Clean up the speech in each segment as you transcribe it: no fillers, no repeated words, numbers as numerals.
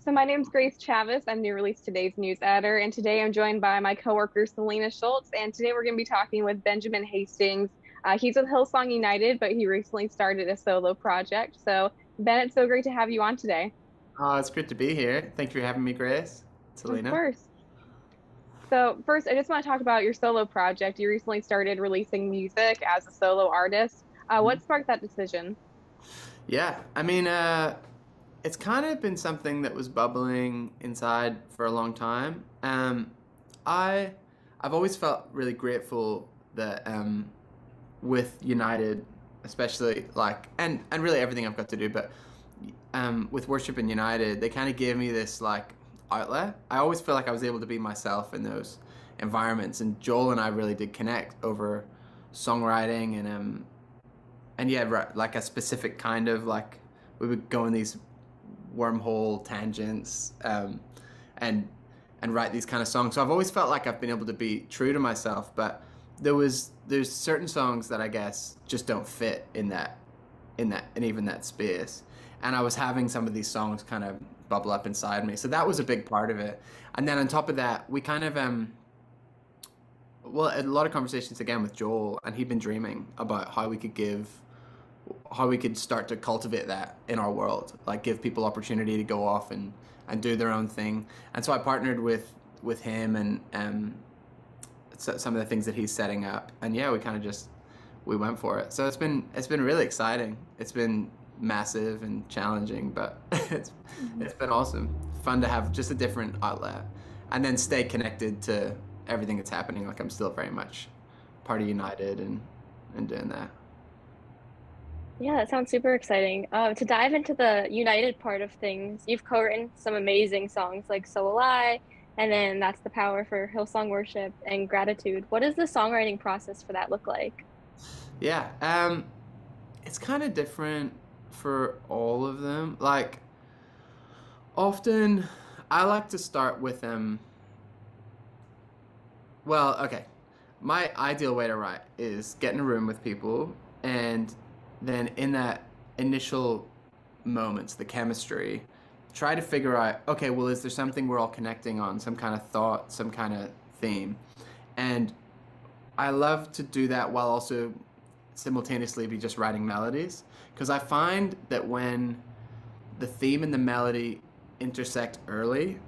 So my name's Grace Chavez. I'm New Release Today's news editor, and today I'm joined by my coworker Selena Schulz. And today we're going to be talking with Benjamin Hastings. He's with Hillsong United, but he recently started a solo project. So Ben, it's so great to have you on today. Oh, it's good to be here. Thank you for having me, Grace. Of Selena. course. So first, I just want to talk about your solo project. You recently started releasing music as a solo artist. What Mhm. sparked that decision? Yeah, it's kind of been something that was bubbling inside for a long time. I, I've always felt really grateful that with United, especially and really everything I've got to do, but with worship and United, they kind of gave me this like outlet. I always feel like I was able to be myself in those environments, and Joel and I really did connect over songwriting and yeah, right, like a specific kind of like we would go in these wormhole tangents and and write these kind of songs. So I've always felt like I've been able to be true to myself, but there's certain songs that I guess just don't fit in that and even that space. And I was having some of these songs kind of bubble up inside me. So that was a big part of it. And then on top of that, we kind of well, a lot of conversations again with Joel, and he'd been dreaming about how we could start to cultivate that in our world, like give people opportunity to go off and do their own thing. And so I partnered with him and some of the things that he's setting up. And yeah, we kind of just we went for it. So it's been really exciting. It's been massive and challenging, but it's been awesome. Fun to have just a different outlet, and then stay connected to everything that's happening. Like I'm still very much part of United and doing that. Yeah, that sounds super exciting. To dive into the United part of things, you've co-written some amazing songs like So Will I, and then That's the Power for Hillsong Worship and Gratitude. What does the songwriting process for that look like? Yeah, it's kind of different for all of them. Like often, I like to start with well, okay. My ideal way to write is get in a room with people, and then in that initial moments, the chemistry, try to figure out, okay, well, is there something we're all connecting on, some kind of thought, some kind of theme? And I love to do that while also simultaneously be just writing melodies, because I find that when the theme and the melody intersect early,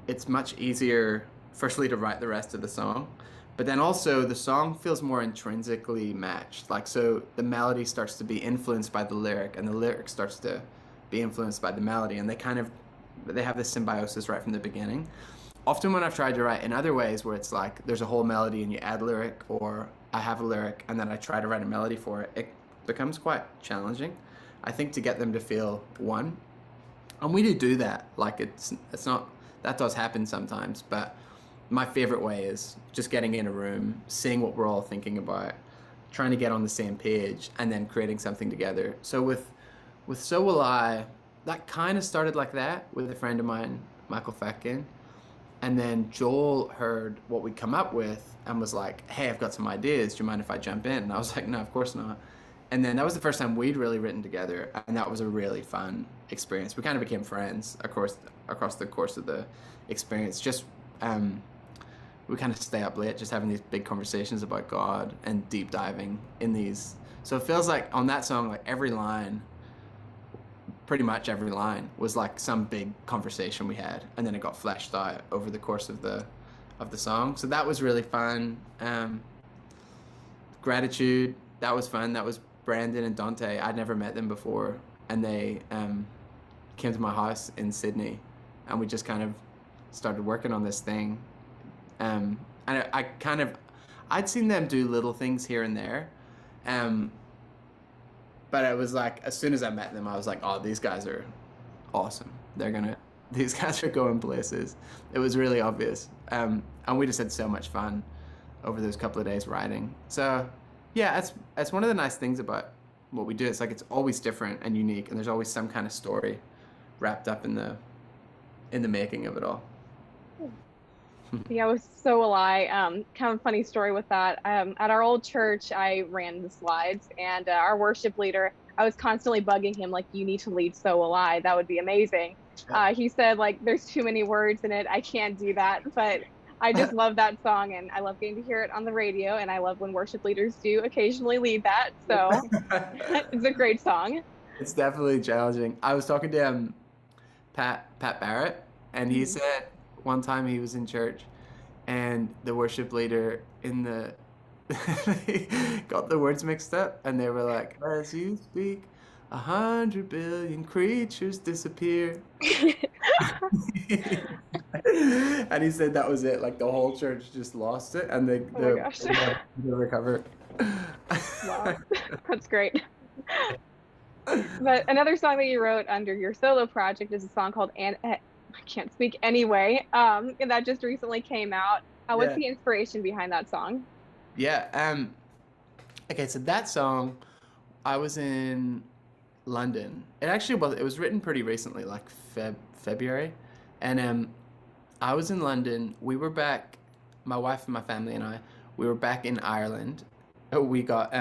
it's much easier, firstly, to write the rest of the song, but then also the song feels more intrinsically matched. Like, so the melody starts to be influenced by the lyric, and the lyric starts to be influenced by the melody, and they have this symbiosis right from the beginning. Often when I've tried to write in other ways where it's like there's a whole melody and you add lyric, or I have a lyric and then I try to write a melody for it, it becomes quite challenging. I think to get them to feel one, and we do that. Like it's not that does happen sometimes, but my favorite way is just getting in a room, seeing what we're all thinking about, trying to get on the same page, and then creating something together. So with So Will I, that kind of started like that with a friend of mine, Michael Fetkin. And then Joel heard what we'd come up with and was like, "Hey, I've got some ideas. Do you mind if I jump in?" And I was like, "No, of course not." And then that was the first time we'd really written together, and that was a really fun experience. We kind of became friends across the course of the experience. Just we kind of stay up late, just having these big conversations about God and deep diving in these. So it feels like on that song, like every line, pretty much every line was like some big conversation we had, and then it got fleshed out over the course of the song. So that was really fun. Gratitude, that was fun. That was Brandon and Dante. I'd never met them before, and they came to my house in Sydney, and we just kind of started working on this thing. And I kind of I'd seen them do little things here and there, um, but it was like as soon as I met them, I was like, "Oh, these guys are awesome. These guys are going places." It was really obvious, and we just had so much fun over those couple of days writing. So, yeah, that's one of the nice things about what we do. It's like it's always different and unique, and there's always some kind of story wrapped up in the making of it all. Yeah, it was So Will I. Kind of funny story with that. At our old church, I ran the slides, and our worship leader, I was constantly bugging him like, "You need to lead So Will I. That would be amazing." Yeah. He said like there's too many words in it. I can't do that, but I just love that song and I love getting to hear it on the radio and I love when worship leaders do occasionally lead that. So it's a great song. It's definitely challenging. I was talking to Pat Barrett, and he Mhm. said one time he was in church, and the worship leader in the got the words mixed up, and they were like, "As you speak, 100 billion creatures disappear," and he said that was it. Like the whole church just lost it, and Oh my gosh. they never recovered. Wow. That's great. But another song that you wrote under your solo project is a song called I Can't Speak Anyway. And that just recently came out. What's Yeah, the inspiration behind that song? yeah. Okay, so that song, I was in London. It was written pretty recently, like February, and I was in London. We were back, my wife and my family and I. We were back in Ireland. We got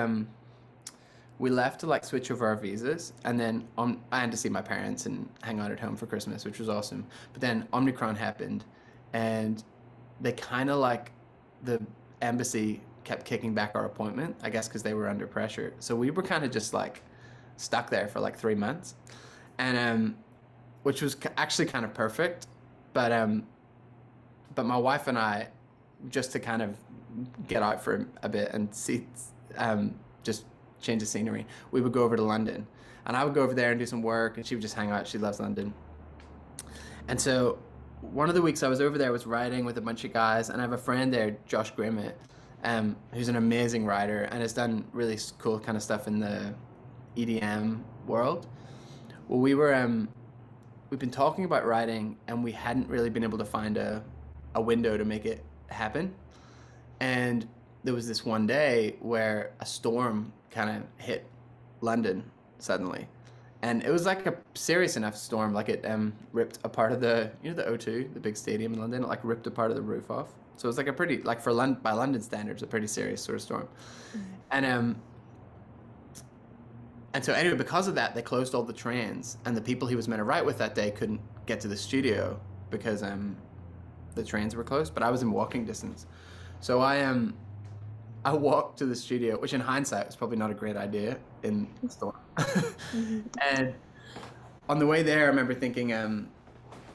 we left to like switch over our visas, and then I had to see my parents and hang out at home for Christmas, which was awesome. But then Omicron happened, and they kind of like the embassy kept kicking back our appointment, I guess because they were under pressure. So we were kind of just like stuck there for like 3 months, and which was actually kind of perfect, but my wife and I, just to kind of get out for a bit and see, just change the scenery, we would go over to London, and I would go over there and do some work, and she would just hang out. She loves London, and so one of the weeks I was over there, I was writing with a bunch of guys, and I have a friend there, Josh Grimmett, who's an amazing writer and has done really cool kind of stuff in the EDM world. Well, we've been talking about writing, and we hadn't really been able to find a window to make it happen. And there was this one day where a storm kind of hit London suddenly, and it was like a serious enough storm, like it ripped a part of the O2, the big stadium in London. It like ripped a part of the roof off. So it was like a pretty, like for London, by London standards, a pretty serious sort of storm. Mhm. And so anyway, because of that, they closed all the trains, and the people he was meant to write with that day couldn't get to the studio because the trains were closed. But I was in walking distance, so I walked to the studio, which in hindsight was probably not a great idea in the storm. Mhm. And on the way there, I remember thinking,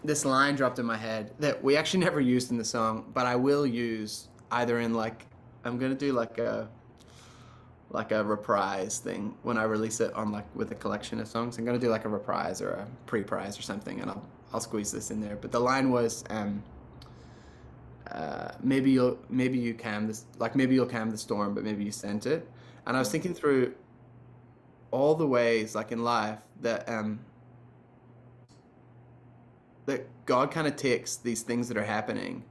this line dropped in my head that we actually never used in the song, but I will use either in like, I'm gonna do like a reprise thing when I release it on like with a collection of songs. I'm gonna do like a reprise or a pre-prize or something, and I'll squeeze this in there. But the line was, maybe you calm this, like maybe you'll calm the storm, but maybe you sent it. And I was thinking through all the ways, like in life, that God kind of takes these things that are happening,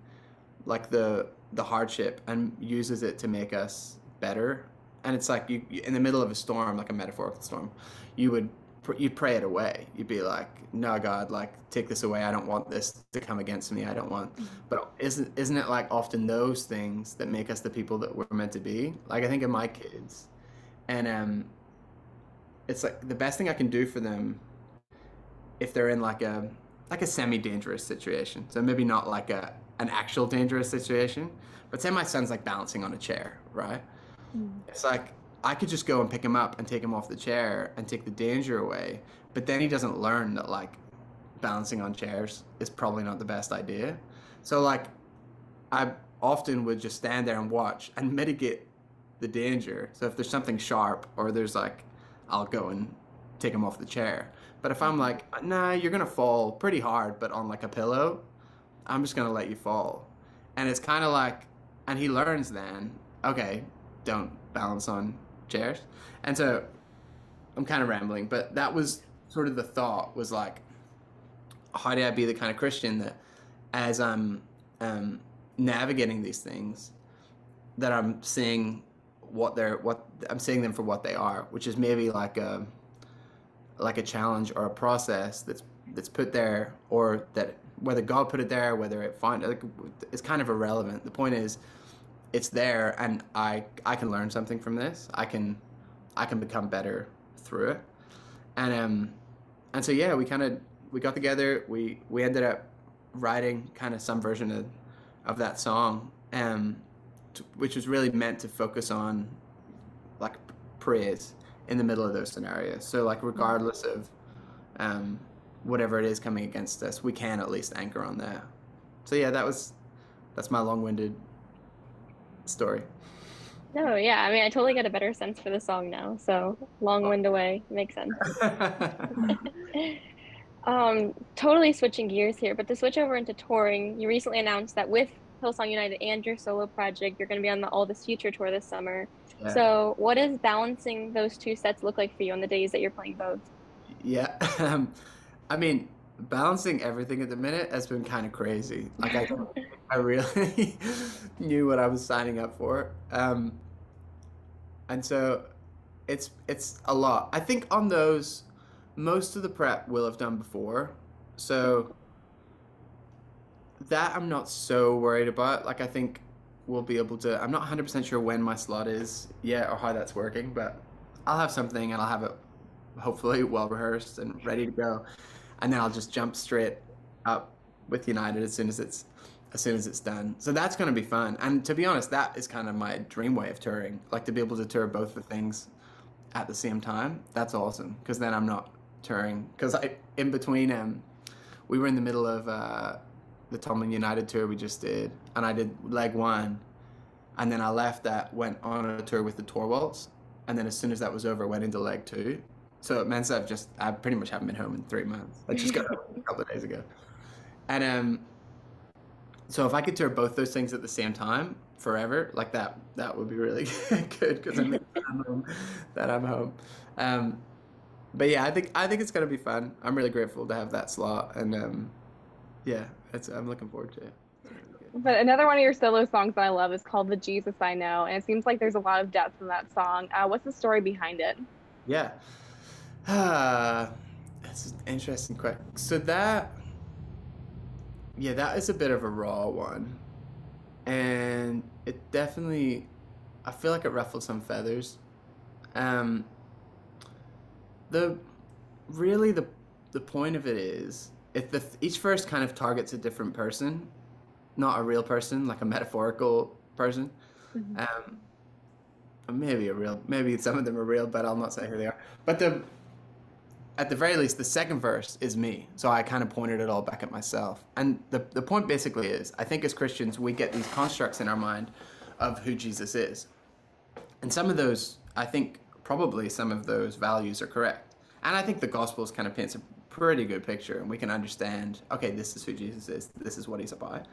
like the hardship, and uses it to make us better. And it's like in the middle of a storm, like a metaphorical storm, you would you'd pray it away. You'd be like, "No, God, like take this away. I don't want this to come against me. I don't want." Mhm. But isn't it like often those things that make us the people that we're meant to be? Like I think of my kids, and it's like the best thing I can do for them if they're in like a semi-dangerous situation. So maybe not like an actual dangerous situation, but say my son's like balancing on a chair, right? Mhm. It's like I could just go and pick him up and take him off the chair and take the danger away, but then he doesn't learn that like balancing on chairs is probably not the best idea. So like I often would just stand there and watch and mitigate the danger. So if there's something sharp or there's like, I'll go and take him off the chair. But if I'm Mhm. like, nah, you're gonna fall pretty hard, but on like a pillow, I'm just gonna let you fall. And it's kind of like, and he learns then, okay, don't balance on chairs. And so I'm kind of rambling, but that was sort of the thought was like, how do I be the kind of Christian that as I'm navigating these things, that I'm seeing what I'm seeing them for what they are, which is maybe like a challenge or a process that's put there, or that whether God put it there, whether it find like, it's kind of irrelevant. The point is, it's there, and I can learn something from this. I can become better through it, and so yeah, we kind of we got together. We ended up writing kind of some version of that song, which was really meant to focus on like praise in the middle of those scenarios. So like regardless of um, whatever it is coming against us, we can at least anchor on that. So yeah, that's my long-winded story. No, yeah. I mean, I totally get a better sense for the song now. So long wind away makes sense. Totally switching gears here, but to switch over into touring, you recently announced that with Hillsong United and your solo project, you're going to be on the All This Future tour this summer. Yeah. So, what does balancing those two sets look like for you on the days that you're playing both? Yeah. I mean, balancing everything at the minute has been kind of crazy. Like I really knew what I was signing up for. And so it's a lot. I think on those, most of the prep we'll have done before. So that I'm not so worried about. Like I think we'll be able to. I'm not 100% sure when my slot is yet or how that's working, but I'll have something and I'll have it hopefully well rehearsed and ready to go, and then I'll just jump straight up with United as soon as it's done. So that's going to be fun. And to be honest, that is kind of my dream way of touring, like to be able to tour both the things at the same time. That's awesome because then I'm not touring because I in between we were in the middle of the Tomlin United tour we just did, and I did leg one, and then I left that, went on a tour with the Torwalds, and then as soon as that was over, went into leg two. So it meant that I pretty much haven't been home in 3 months. I just got home a couple of days ago, and so if I could tour both those things at the same time forever, like that would be really good because I'm home. Um, but yeah, I think it's gonna be fun. I'm really grateful to have that slot, and yeah, I'm looking forward to it. It's really good. But another one of your solo songs that I love is called The Jesus I Know, and it seems like there's a lot of depth in that song. What's the story behind it? Yeah, that's an interesting question. So yeah, that is a bit of a raw one, and it definitely, I feel like it ruffled some feathers. Um, the really the point of it is if each verse kind of targets a different person, not a real person, like a metaphorical person. Mhm. Um, maybe some of them are real, but I'll not say who they are. But at the very least, the second verse is me. So I kind of pointed it all back at myself. And the point basically is, I think as Christians, we get these constructs in our mind of who Jesus is. And some of those, I think probably some of those values are correct. And I think the Gospels kind of paints a pretty good picture, and we can understand, okay, this is who Jesus is, this is what he's about.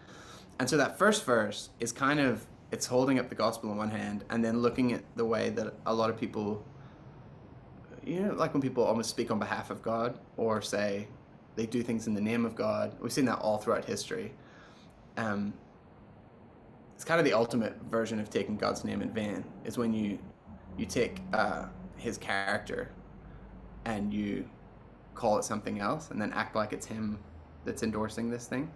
And so that first verse is kind of, it's holding up the gospel in one hand and then looking at the way that a lot of people, like when people almost speak on behalf of God or say they do things in the name of God. We've seen that all throughout history. Um, it's kind of the ultimate version of taking God's name in vain, is when you take his character and you call it something else and then act like it's him that's endorsing this thing.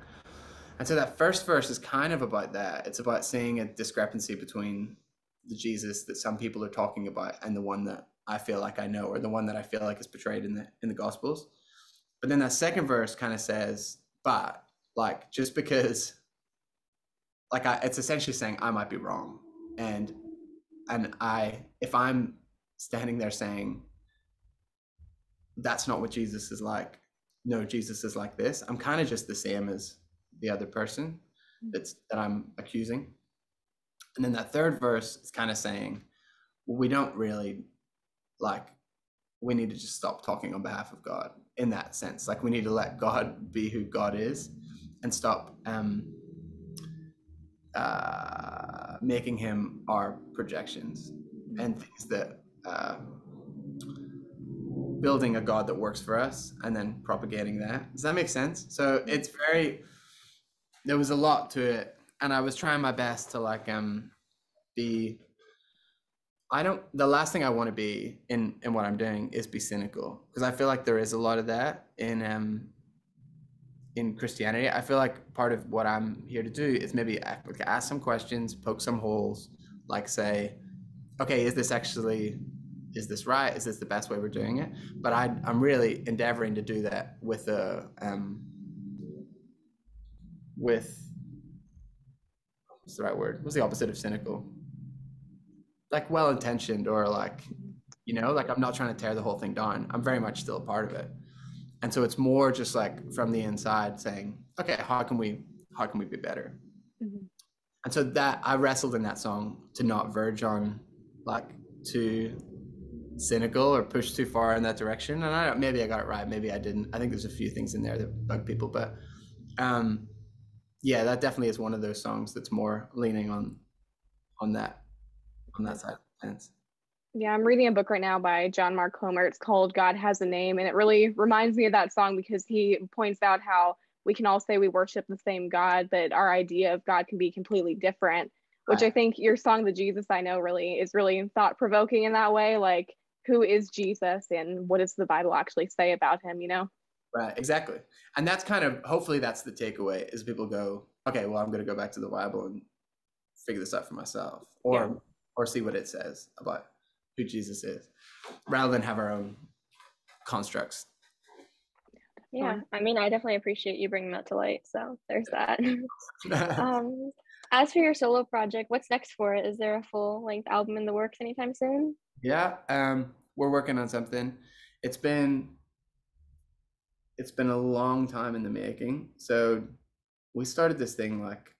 And so that first verse is kind of about that. It's about seeing a discrepancy between the Jesus that some people are talking about and the one that I feel like I know, or the one that I feel like is portrayed in the Gospels. But then that second verse kind of says, but like just because, it's essentially saying I might be wrong, and if I'm standing there saying that's not what Jesus is like, no, Jesus is like this, I'm kind of just the same as the other person that I'm accusing. And then that third verse is kind of saying, well, we don't really like, we need to just stop talking on behalf of God in that sense. Like we need to let God be who God is and stop making him our projections and things that building a God that works for us and then propagating that. Does that make sense? So it's there was a lot to it, and I was trying my best to be. The last thing I want to be in what I'm doing is be cynical, because I feel like there is a lot of that in Christianity. I feel like part of what I'm here to do is maybe ask some questions, poke some holes, like say, okay, is this actually is this right? Is this the best way we're doing it? But I'm really endeavoring to do that with with what's the right word? What's the opposite of cynical? Like well intentioned, or like, like I'm not trying to tear the whole thing down. I'm very much still a part of it. And so it's more just like from the inside saying, okay, how can we be better? Mhm. And so that I wrestled in that song to not verge on like too cynical or push too far in that direction. And I don't, maybe I got it right, maybe I didn't. I think there's a few things in there that bug people, but um, yeah, that definitely is one of those songs that's more leaning on that on that side of the fence. Yeah, I'm reading a book right now by John Mark Comer. It's called God Has a Name, and it really reminds me of that song because he points out how we can all say we worship the same God, but our idea of God can be completely different, which I Right, think your song, The Jesus I Know, really is really thought provoking in that way. Like, who is Jesus and what does the Bible actually say about him, you know? right, exactly. And that's kind of, hopefully that's the takeaway, is people go, okay, well, I'm going to go back to the Bible and figure this out for myself, Yeah. or see what it says about who Jesus is, rather than have our own constructs. Yeah, I mean, I definitely appreciate you bringing that to light. So there's that. Um, as for your solo project, what's next for it? Is there a full length album in the works anytime soon? Yeah, we're working on something. It's been it's been a long time in the making. So we started this thing like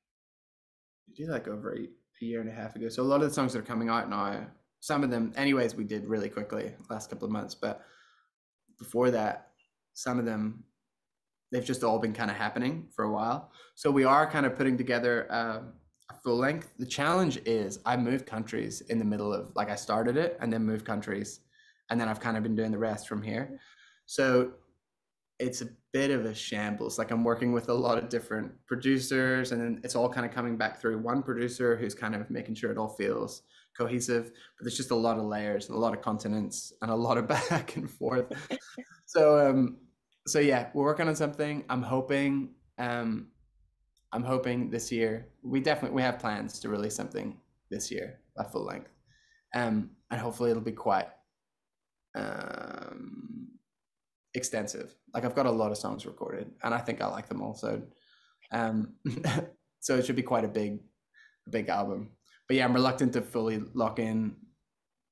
over a year and a half ago. So a lot of the songs that are coming out now, some of them, anyways, we did really quickly last couple of months. But before that, some of them, they've just all been kind of happening for a while. So we are kind of putting together a full length. The challenge is I moved countries in the middle of, like, I started it and then moved countries, and then I've kind of been doing the rest from here. So it's a bit of a shambles. Like, I'm working with a lot of different producers, and then it's all kind of coming back through one producer who's kind of making sure it all feels cohesive. But there's just a lot of layers and a lot of continents and a lot of back and forth. So yeah, we're working on something. I'm hoping this year we have plans to release something this year, a full length. And hopefully it'll be quite um extensive. Like, I've got a lot of songs recorded and I think I like them all. So um so it should be quite a big album. But yeah, I'm reluctant to fully lock in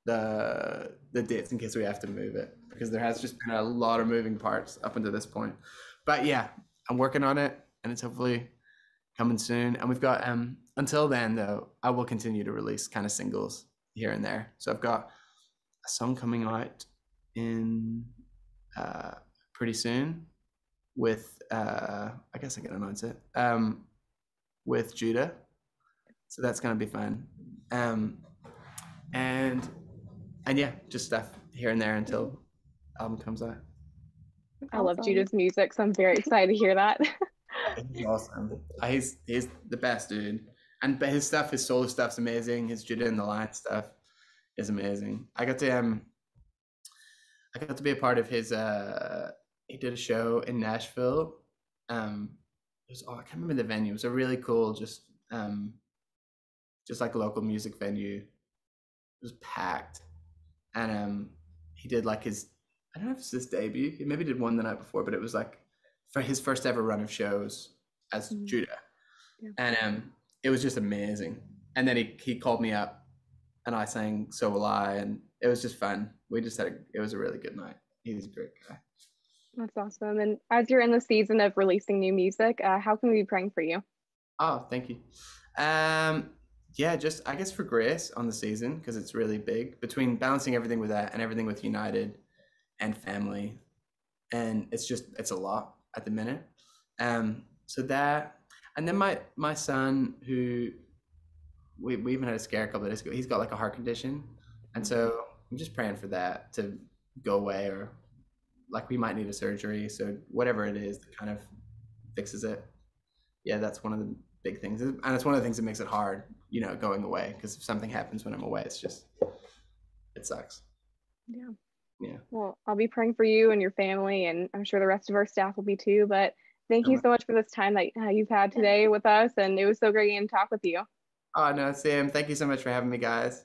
the dates in case we have to move it, because there has just been a lot of moving parts up until this point. But yeah, I'm working on it and it's hopefully coming soon. And we've got until then though, I will continue to release kind of singles here and there. So I've got a song coming out in uh pretty soon with I guess I can announce it, with Judah. So that's gonna be fun. And yeah, just stuff here and there until album comes out. I love Awesome. Judah's music, so I'm very excited to hear that. He's awesome. He's the best dude. And but his stuff, his solo stuff's amazing. His Judah and the Lion stuff is amazing. I got to be a part of his he did a show in Nashville. I can't remember the venue. It was a really cool, just like local music venue. It was packed. And he did like I don't know if it's his debut. He maybe did one the night before, but it was like for his first ever run of shows as Judah. Yeah. And it was just amazing. And then he called me up and I sang So Will I, and it was just fun. It was a really good night. He's a great guy. That's awesome. And as you're in the season of releasing new music, how can we be praying for you? Oh, thank you. Yeah, just I guess for grace on the season, because it's really big between balancing everything with that and everything with United and family, and it's a lot at the minute. So that, and then my son, who we even had a scare a couple of days ago. He's got like a heart condition, and so I'm just praying for that to go away, or like we might need a surgery. So whatever it is that kind of fixes it. Yeah, that's one of the big things, and it's one of the things that makes it hard, going away. Because if something happens when I'm away, it sucks. Yeah. Yeah. Well, I'll be praying for you and your family, and I'm sure the rest of our staff will be too. But thank you so much for this time that you've had today with us, and it was so great getting to talk with you. Oh no, Sam, thank you so much for having me, guys.